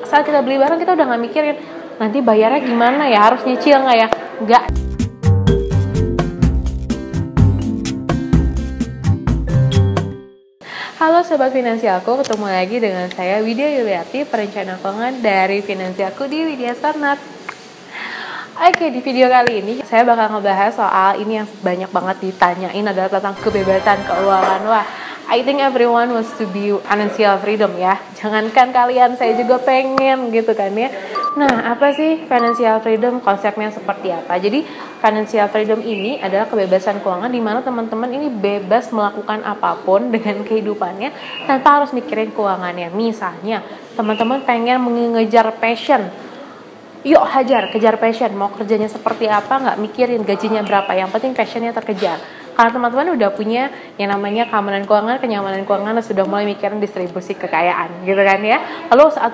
Saat kita beli barang kita udah nggak mikirin nanti bayarnya gimana ya, harus nyicil nggak ya, nggak. Halo Sobat Finansialku, ketemu lagi dengan saya Widya Yuliati, perencana keuangan dari Finansialku di Widya Start. Oke, di video kali ini saya bakal ngebahas soal ini yang banyak banget ditanyain adalah tentang kebebasan keuangan. Wah, I think everyone wants to be financial freedom ya. Jangankan kalian, saya juga pengen gitu kan ya. Nah, apa sih financial freedom? Konsepnya seperti apa? Jadi, financial freedom ini adalah kebebasan keuangan di mana teman-teman ini bebas melakukan apapun dengan kehidupannya tanpa harus mikirin keuangannya. Misalnya, teman-teman pengen mengejar passion. Yuk kejar passion, mau kerjanya seperti apa, nggak mikirin gajinya berapa, yang penting passionnya terkejar. Karena teman-teman udah punya yang namanya keamanan keuangan, kenyamanan keuangan, sudah mulai mikirin distribusi kekayaan, gitu kan ya. Lalu saat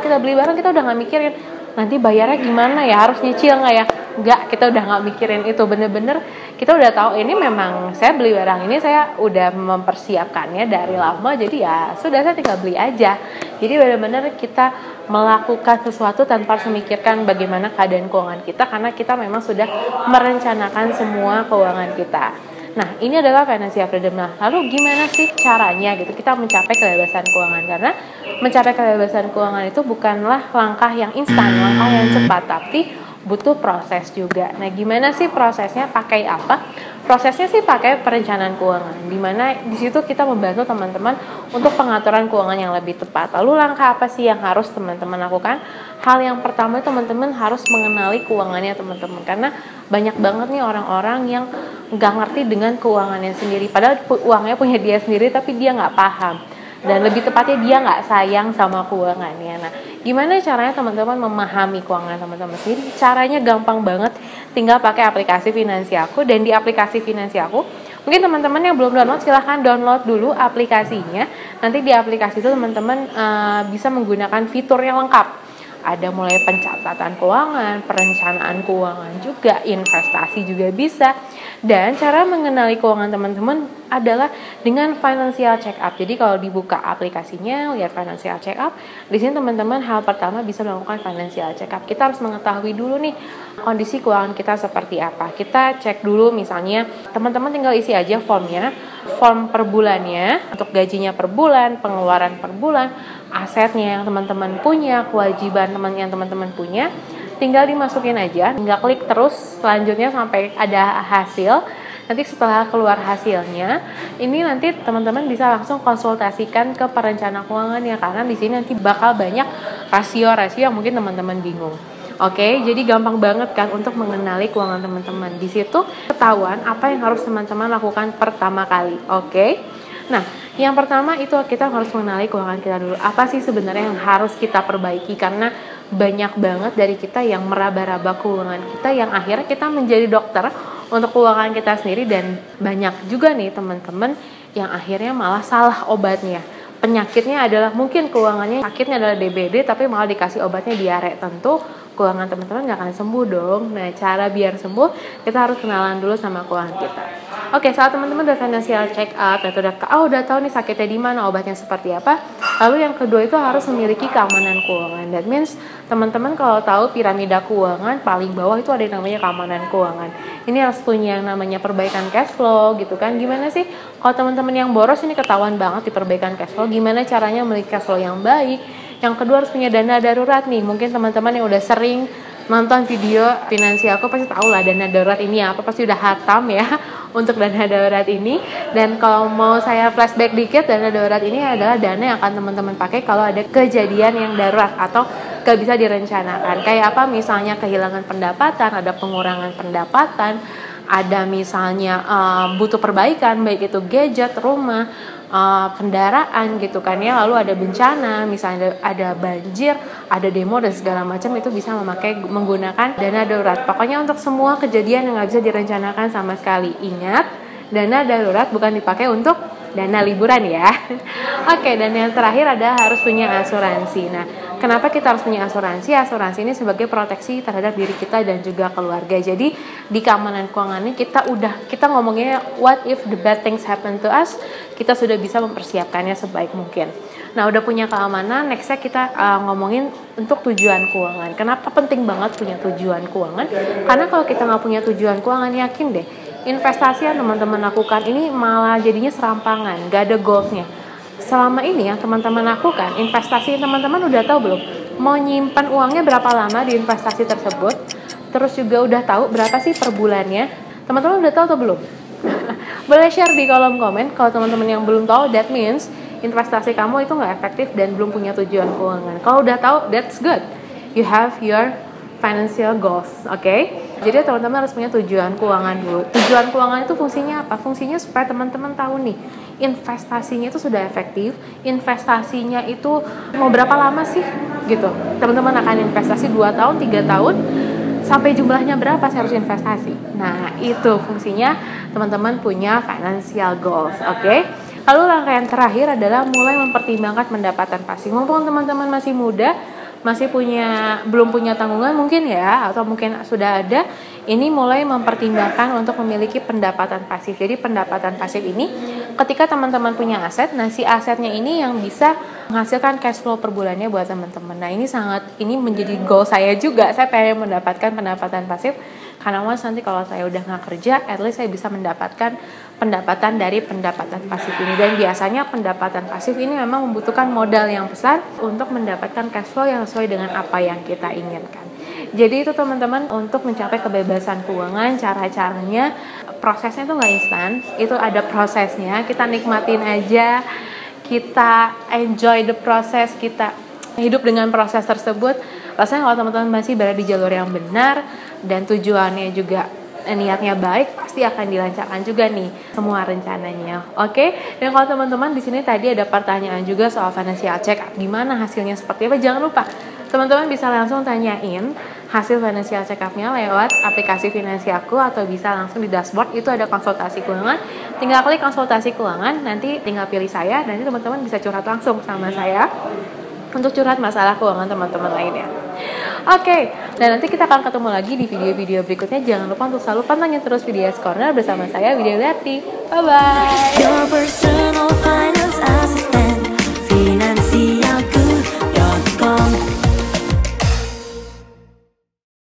kita beli barang kita udah nggak mikirin nanti bayarnya gimana ya, harus nyicil nggak ya, nggak, kita udah nggak mikirin itu. Bener-bener kita udah tahu ini memang saya beli barang ini saya udah mempersiapkannya dari lama, jadi ya sudah, saya tinggal beli aja. Jadi bener-bener kita melakukan sesuatu tanpa harus memikirkan bagaimana keadaan keuangan kita, karena kita memang sudah merencanakan semua keuangan kita. Nah, ini adalah financial freedom. Nah, lalu gimana sih caranya gitu kita mencapai kebebasan keuangan? Karena mencapai kebebasan keuangan itu bukanlah langkah yang instan, langkah yang cepat, tapi butuh proses juga. Nah, gimana sih prosesnya? Pakai apa? Prosesnya sih pakai perencanaan keuangan, di mana di situ kita membantu teman-teman untuk pengaturan keuangan yang lebih tepat. Lalu langkah apa sih yang harus teman-teman lakukan? Hal yang pertama, teman-teman harus mengenali keuangannya teman-teman, karena banyak banget nih orang-orang yang nggak ngerti dengan keuangannya sendiri. Padahal uangnya punya dia sendiri, tapi dia nggak paham. Dan lebih tepatnya dia nggak sayang sama keuangannya. Nah, gimana caranya teman-teman memahami keuangan teman-teman sendiri? Caranya gampang banget, tinggal pakai aplikasi Finansialku. Dan di aplikasi Finansialku, mungkin teman-teman yang belum download, silahkan download dulu aplikasinya. Nanti di aplikasi itu teman-teman bisa menggunakan fitur yang lengkap. Ada mulai pencatatan keuangan, perencanaan keuangan juga, investasi juga bisa. Dan cara mengenali keuangan teman-teman adalah dengan financial check up. Jadi kalau dibuka aplikasinya, lihat financial check up, di sini teman-teman hal pertama bisa melakukan financial check up. Kita harus mengetahui dulu nih kondisi keuangan kita seperti apa. Kita cek dulu, misalnya teman-teman tinggal isi aja formnya, form per bulannya, untuk gajinya per bulan, pengeluaran per bulan, asetnya yang teman-teman punya, kewajiban yang teman-teman punya, tinggal dimasukin aja, tinggal klik terus selanjutnya sampai ada hasil. Nanti setelah keluar hasilnya, ini nanti teman-teman bisa langsung konsultasikan ke perencana keuangan ya, karena di sini nanti bakal banyak rasio-rasio yang mungkin teman-teman bingung. Oke, jadi gampang banget kan untuk mengenali keuangan teman-teman. Di situ ketahuan apa yang harus teman-teman lakukan pertama kali. Oke. Nah, yang pertama itu kita harus mengenali keuangan kita dulu. Apa sih sebenarnya yang harus kita perbaiki? Karena banyak banget dari kita yang meraba-raba keuangan kita, yang akhirnya kita menjadi dokter untuk keuangan kita sendiri. Dan banyak juga nih teman-teman yang akhirnya malah salah obatnya. Penyakitnya adalah mungkin keuangannya, sakitnya adalah DBD, tapi malah dikasih obatnya diare. Tentu keuangan teman-teman gak akan sembuh dong. Nah, cara biar sembuh kita harus kenalan dulu sama keuangan kita. Oke, saat teman-teman udah financial check up, udah tahu nih sakitnya di mana, obatnya seperti apa. Lalu yang kedua itu harus memiliki keamanan keuangan. That means teman-teman kalau tahu piramida keuangan, paling bawah itu ada yang namanya keamanan keuangan. Ini harus punya yang namanya perbaikan cash flow gitu kan. Gimana sih kalau teman-teman yang boros ini ketahuan banget di perbaikan cash flow, gimana caranya memiliki cash flow yang baik. Yang kedua harus punya dana darurat nih. Mungkin teman-teman yang udah sering nonton video Finansialku pasti tahu lah dana darurat ini apa, pasti udah hatam ya untuk dana darurat ini. Dan kalau mau saya flashback dikit, dana darurat ini adalah dana yang akan teman-teman pakai kalau ada kejadian yang darurat atau gak bisa direncanakan. Kayak apa? Misalnya kehilangan pendapatan, ada pengurangan pendapatan, ada misalnya butuh perbaikan, baik itu gadget, rumah, kendaraan gitu kan ya. Lalu ada bencana, misalnya ada banjir, ada demo dan segala macam, itu bisa menggunakan dana darurat. Pokoknya untuk semua kejadian yang nggak bisa direncanakan sama sekali. Ingat, dana darurat bukan dipakai untuk dana liburan ya. Oke, dan yang terakhir ada harus punya asuransi. Nah, kenapa kita harus punya asuransi? Asuransi ini sebagai proteksi terhadap diri kita dan juga keluarga. Jadi di keamanan keuangan ini kita ngomongnya what if the bad things happen to us, kita sudah bisa mempersiapkannya sebaik mungkin. Nah, udah punya keamanan, nextnya kita ngomongin untuk tujuan keuangan. Kenapa penting banget punya tujuan keuangan? Karena kalau kita nggak punya tujuan keuangan, yakin deh, investasi yang teman-teman lakukan ini malah jadinya serampangan, nggak ada goalsnya. Selama ini yang teman-teman lakukan, investasi teman-teman udah tahu belum? Mau nyimpan uangnya berapa lama di investasi tersebut? Terus juga udah tahu berapa sih per bulannya? Teman-teman udah tahu atau belum? Boleh share di kolom komen kalau teman-teman yang belum tahu. That means investasi kamu itu nggak efektif dan belum punya tujuan keuangan. Kalau udah tahu, that's good. You have your financial goals, oke? Jadi teman-teman harus punya tujuan keuangan dulu. Tujuan keuangan itu fungsinya apa? Fungsinya supaya teman-teman tahu nih, investasinya itu sudah efektif, investasinya itu mau berapa lama sih gitu. Teman-teman akan investasi 2 tahun, 3 tahun, sampai jumlahnya berapa saya harus investasi. Nah, itu fungsinya teman-teman punya financial goals, oke? Lalu langkah yang terakhir adalah mulai mempertimbangkan pendapatan pasif. Mumpung teman-teman masih muda, masih belum punya tanggungan mungkin ya, atau mungkin sudah ada, ini mulai mempertimbangkan untuk memiliki pendapatan pasif. Jadi pendapatan pasif ini ketika teman-teman punya aset, nah si asetnya ini yang bisa menghasilkan cash flow per bulannya buat teman-teman. Nah, ini menjadi goal saya juga. Saya pengen mendapatkan pendapatan pasif karena nanti kalau saya udah nggak kerja, at least saya bisa mendapatkan pendapatan dari pendapatan pasif ini. Dan biasanya pendapatan pasif ini memang membutuhkan modal yang besar untuk mendapatkan cash flow yang sesuai dengan apa yang kita inginkan. Jadi itu teman-teman, untuk mencapai kebebasan keuangan, cara-caranya, prosesnya itu nggak instan, itu ada prosesnya, kita nikmatin aja, kita enjoy the process, kita hidup dengan proses tersebut. Rasanya kalau teman-teman masih berada di jalur yang benar dan tujuannya juga niatnya baik, pasti akan dilancarkan juga nih semua rencananya. Oke? Dan kalau teman-teman di sini tadi ada pertanyaan juga soal financial check up, gimana hasilnya seperti apa? Jangan lupa teman-teman bisa langsung tanyain hasil financial check up-nya lewat aplikasi Finansialku atau bisa langsung di dashboard, itu ada konsultasi keuangan. Tinggal klik konsultasi keuangan, nanti tinggal pilih saya, nanti teman-teman bisa curhat langsung sama saya untuk curhat masalah keuangan teman-teman lainnya. Oke, dan nanti kita akan ketemu lagi di video-video berikutnya. Jangan lupa untuk selalu pantengin terus Widya's Corner bersama saya, Widya Yuliarti. Bye-bye.